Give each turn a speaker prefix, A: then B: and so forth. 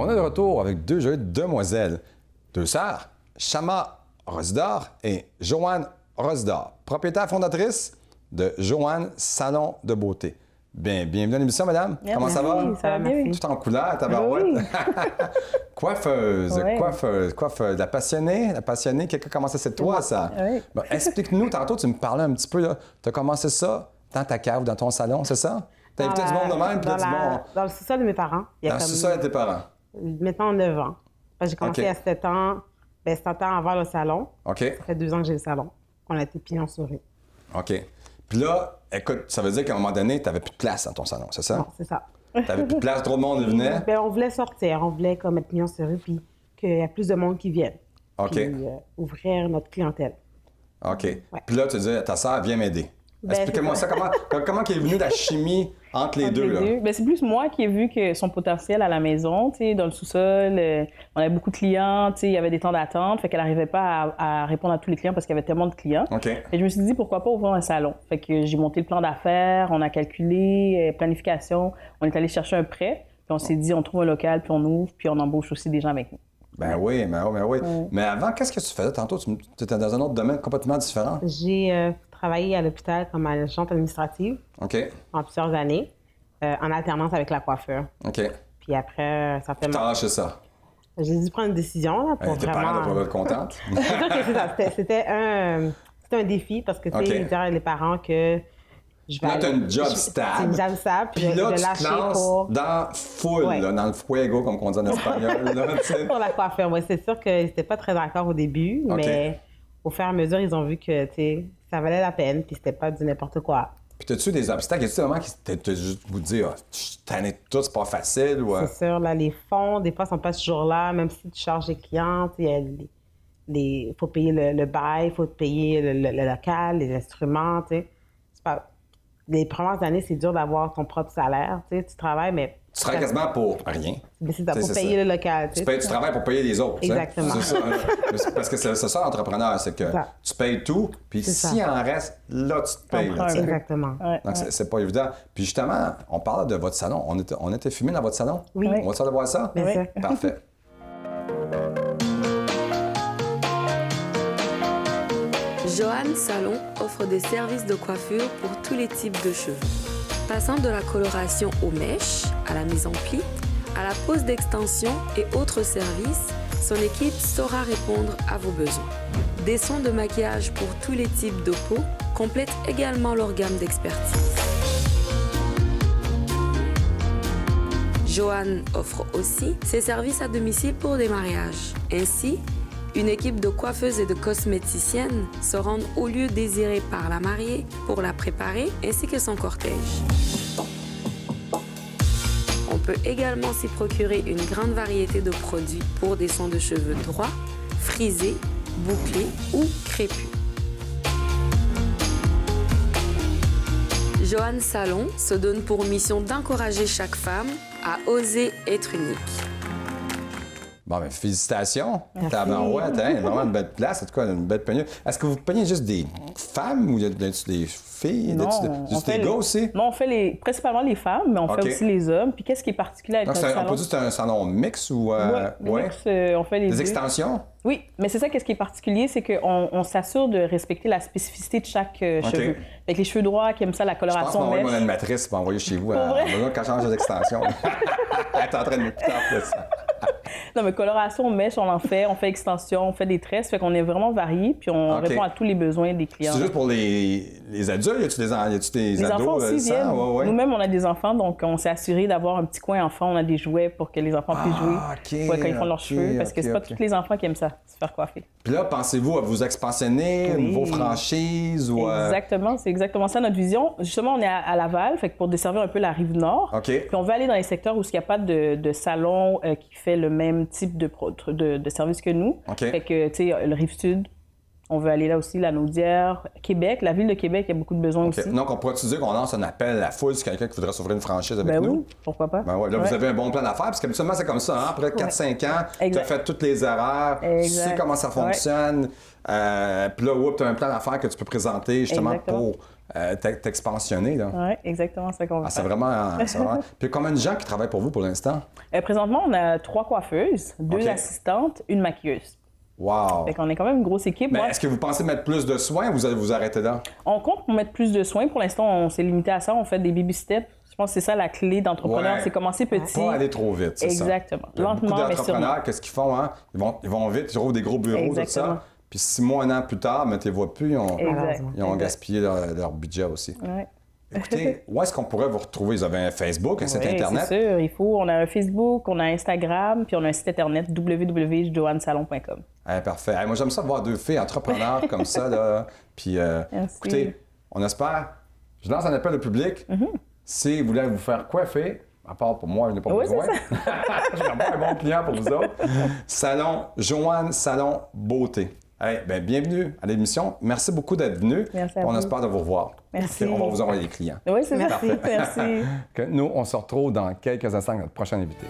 A: On est de retour avec deux jolies demoiselles, deux sœurs, Shama Rosidor et Joanne Rosidor, propriétaire fondatrice de Joanne Salon de beauté. Bienvenue à l'émission, madame.
B: Merci.
A: Comment ça va?
B: Ça va bien.
A: Tout en couleur, tabarouette.
B: Oui.
A: Coiffeuse,
B: Oui.
A: coiffeuse, la passionnée, quelqu'un a commencé, c'est toi, ça.
B: Oui.
A: Bon, explique-nous, tantôt, tu me parlais un petit peu, tu as commencé ça dans ta cave, dans ton salon, c'est ça? Tu as invité du monde de même, puis là, du bon.
B: Dans le sous-sol de mes parents.
A: Dans le sous-sol de tes parents.
B: Maintenant 9 ans. J'ai commencé
A: OK.
B: à 7 ans. 7 ans avant le salon.
A: OK,
B: Ça fait 2 ans que j'ai le salon. On a été pignon sur rue.
A: OK. Puis là, écoute, ça veut dire qu'à un moment donné, tu n'avais plus de place dans ton salon, c'est ça?
B: Bon, c'est ça.
A: Tu n'avais plus de place, trop de monde venait.
B: Ben, on voulait sortir. On voulait comme être pignon sur rue, puis qu'il y a plus de monde qui vienne.
A: OK.
B: Puis ouvrir notre clientèle.
A: OK. Puis là, tu dis à ta sœur, viens m'aider.
B: Ben,
A: Expliquez-moi
B: c'est
A: ça, comment est venue la chimie entre les deux, là?
C: Ben, c'est plus moi qui ai vu que son potentiel à la maison, tu sais, dans le sous-sol, on avait beaucoup de clients, tu sais, il y avait des temps d'attente, fait qu'elle n'arrivait pas à répondre à tous les clients parce qu'il y avait tellement de clients.
A: OK.
C: Et je me suis dit, pourquoi pas ouvrir un salon? Fait que j'ai monté le plan d'affaires, on a calculé, planification, on est allé chercher un prêt, puis on s'est dit, on trouve un local, puis on ouvre, puis on embauche aussi des gens avec nous.
A: Ben oui, ben oui. Mais avant, qu'est-ce que tu faisais tantôt? Tu étais dans un autre domaine complètement différent.
B: J'ai travaillé à l'hôpital comme agente administrative
A: OK.
B: en plusieurs années, en alternance avec la coiffure.
A: OK.
B: Puis après, ça fait...
A: T'as lâché ça.
B: J'ai dû prendre une décision là, pour
A: Tes parents
B: vraiment...
A: doivent être contentes.
B: C'est sûr que c'est ça. C'était un défi parce que, tu sais,
A: OK.
B: dire à les parents que je vais
A: Là, t'as une job
B: C'est
A: stable.
B: une job stable, puis
A: Puis là,
B: je
A: tu te
B: lâcher
A: lances
B: pour...
A: dans full,
B: Ouais.
A: là, dans le fuego, comme on dit en espagnol. Là, tu sais.
B: pour la coiffure. Ouais, c'est sûr qu'ils n'étaient pas très d'accord au début,
A: OK.
B: mais au fur et à mesure, ils ont vu que, tu sais, ça valait la peine, puis c'était pas du n'importe quoi.
A: Puis t'as-tu des obstacles? Est-ce vraiment qui t'as juste vous dire, je suis tanné de tout, c'est pas facile? Ou,
B: C'est sûr, là, les fonds, des fois, sont pas toujours là, même si tu charges les clients, tu sais, il faut payer le bail, il faut payer le local, les instruments, tu sais. C'est pas... Les premières années, c'est dur d'avoir ton propre salaire, tu sais, tu travailles, mais...
A: tu travailles quasiment pour rien.
B: Mais c'est ça,
A: Tu sais,
B: pour
A: c'est
B: payer
A: ça.
B: le local, tu sais.
A: Tu travailles pour payer les autres. tu sais.
B: Exactement.
A: C'est ça. Parce que c'est ça l'entrepreneur, c'est que
B: Ça.
A: tu payes tout, puis
B: C'est ça.
A: s'il en reste, là, tu te payes. là, tu sais.
B: Exactement.
C: Ouais,
A: Donc, c'est pas évident. Puis justement, on parle de votre salon. On était filmé dans votre salon?
B: Oui.
A: On va-tu aller voir ça?
B: Bien sûr.
A: Parfait.
D: Joanne Salon offre des services de coiffure pour tous les types de cheveux. Passant de la coloration aux mèches, à la mise en pli, à la pose d'extension et autres services, son équipe saura répondre à vos besoins. Des soins de maquillage pour tous les types de peau complètent également leur gamme d'expertise. Joanne offre aussi ses services à domicile pour des mariages. Ainsi, une équipe de coiffeuses et de cosméticiennes se rendent au lieu désiré par la mariée pour la préparer ainsi que son cortège. On peut également s'y procurer une grande variété de produits pour des soins de cheveux droits, frisés, bouclés ou crépus. Joanne Salon se donne pour mission d'encourager chaque femme à oser être unique.
A: Bon, ben félicitations.
B: Merci.
A: Tabarouette, hein? Vraiment une belle place, en tout cas, une belle peignure. Est-ce que vous peignez juste des femmes ou y a des filles?
C: Non,
A: Juste des gars aussi?
C: Non, on fait principalement les femmes, mais on
A: OK.
C: fait aussi les hommes. Puis qu'est-ce qui est particulier avec
A: Donc,
C: notre
A: on
C: salon?
A: peut dire que c'est un salon mix ou...
C: Oui, on fait les
A: Des
C: deux.
A: extensions?
C: Oui, mais c'est ça, qu'est-ce qui est particulier, c'est qu'on s'assure de respecter la spécificité de chaque cheveu. Avec les cheveux droits qui aiment ça, la
A: Je pense
C: coloration
A: qu'on va
C: mèche.
A: mon animatrice pour envoyer chez vous.
C: Pour vrai?
A: On va qu'elle change d'extension. Elle est en train de m'écouter en plus.
C: Non, mais coloration mèche, on en fait, on fait extension, on fait des tresses, fait qu'on est vraiment varié, puis on
A: OK.
C: répond à tous les besoins des clients.
A: C'est juste pour les adultes? Y a-tu des
C: Les
A: ados?
C: enfants aussi
A: ça?
C: viennent.
A: Ouais.
C: Nous-mêmes, on a des enfants, donc on s'est assuré d'avoir un petit coin enfant. On a des jouets pour que les enfants puissent jouer
A: OK,
C: quand ils font leurs
A: OK,
C: cheveux, parce que c'est pas
A: OK.
C: tous les enfants qui aiment ça, se faire coiffer.
A: Puis là, pensez-vous à vous expansionner,
C: Oui.
A: vos franchises ou...
C: Exactement, c'est exactement ça notre vision. Justement, on est à Laval, fait que pour desservir un peu la rive nord.
A: OK.
C: Puis on veut aller dans les secteurs où il n'y a pas de salon qui fait le même type de service que nous.
A: OK.
C: Fait que, tu sais, le rive sud, On veut aller là aussi, la Naudière, Québec. La ville de Québec, il y a beaucoup de besoins
A: OK.
C: aussi.
A: Donc, on pourrait-tu dire qu'on lance un appel à la foule si quelqu'un qui voudrait s'ouvrir une franchise avec
C: Ben
A: nous?
C: oui, pourquoi pas.
A: Ben ouais, là, vous avez un bon plan d'affaires, parce qu'habituellement, c'est comme ça, hein? Après 4-5 ans, tu as
C: Exact.
A: fait toutes les erreurs, tu sais comment ça fonctionne, puis là, tu as un plan d'affaires que tu peux présenter justement
C: Exactement.
A: pour t'expansionner. Là.
C: Oui, exactement ça qu'on veut
A: Ah, c'est
C: faire.
A: vraiment... Puis combien de gens qui travaillent pour vous pour l'instant?
C: Présentement, on a 3 coiffeuses, 2
A: OK.
C: assistantes, 1 maquilleuse.
A: Wow!
C: Fait qu'on est quand même une grosse équipe.
A: Mais
C: Moi,
A: est-ce que vous pensez mettre plus de soins ou vous allez vous arrêter là?
C: on compte pour mettre plus de soins. Pour l'instant, on s'est limité à ça. On fait des baby steps. Je pense que c'est ça la clé d'entrepreneur,
A: Ouais.
C: c'est commencer petit.
A: Pas aller trop vite, c'est ça.
C: Exactement.
A: Il y a
C: Lentement,
A: beaucoup
C: mais sûrement.
A: d'entrepreneurs, qu'est-ce qu'ils font? Hein? Ils vont vite, ils trouvent des gros bureaux, tout
C: Exactement.
A: ça. Puis 6 mois, 1 an plus tard, mais tu les vois plus,
C: Exact.
A: ils ont
C: Exact.
A: gaspillé leur budget aussi.
C: Ouais.
A: Écoutez, où est-ce qu'on pourrait vous retrouver? Vous avez un Facebook, un site
C: Oui,
A: Internet?
C: c'est sûr. On a un Facebook, on a Instagram, puis on a un site Internet www.joannesalon.com.
A: Parfait. Moi, j'aime ça voir 2 filles entrepreneurs comme ça. Là. Puis,
C: Merci.
A: écoutez, on espère. Je lance un appel au public. Si vous voulez vous faire coiffer, à part pour moi, je n'ai pas
C: Oui,
A: besoin.
C: c'est
A: Je vais avoir un bon client pour vous autres. Salon, Joanne Salon Beauté. Hey, ben, bienvenue à l'émission. Merci beaucoup d'être venu.
C: Merci à
A: On
C: vous.
A: espère de vous revoir.
C: Merci.
A: Puis on va vous envoyer des clients.
C: Oui, c'est ça.
B: Merci.
C: Merci.
A: Nous, on se retrouve dans quelques instants avec notre prochain invité.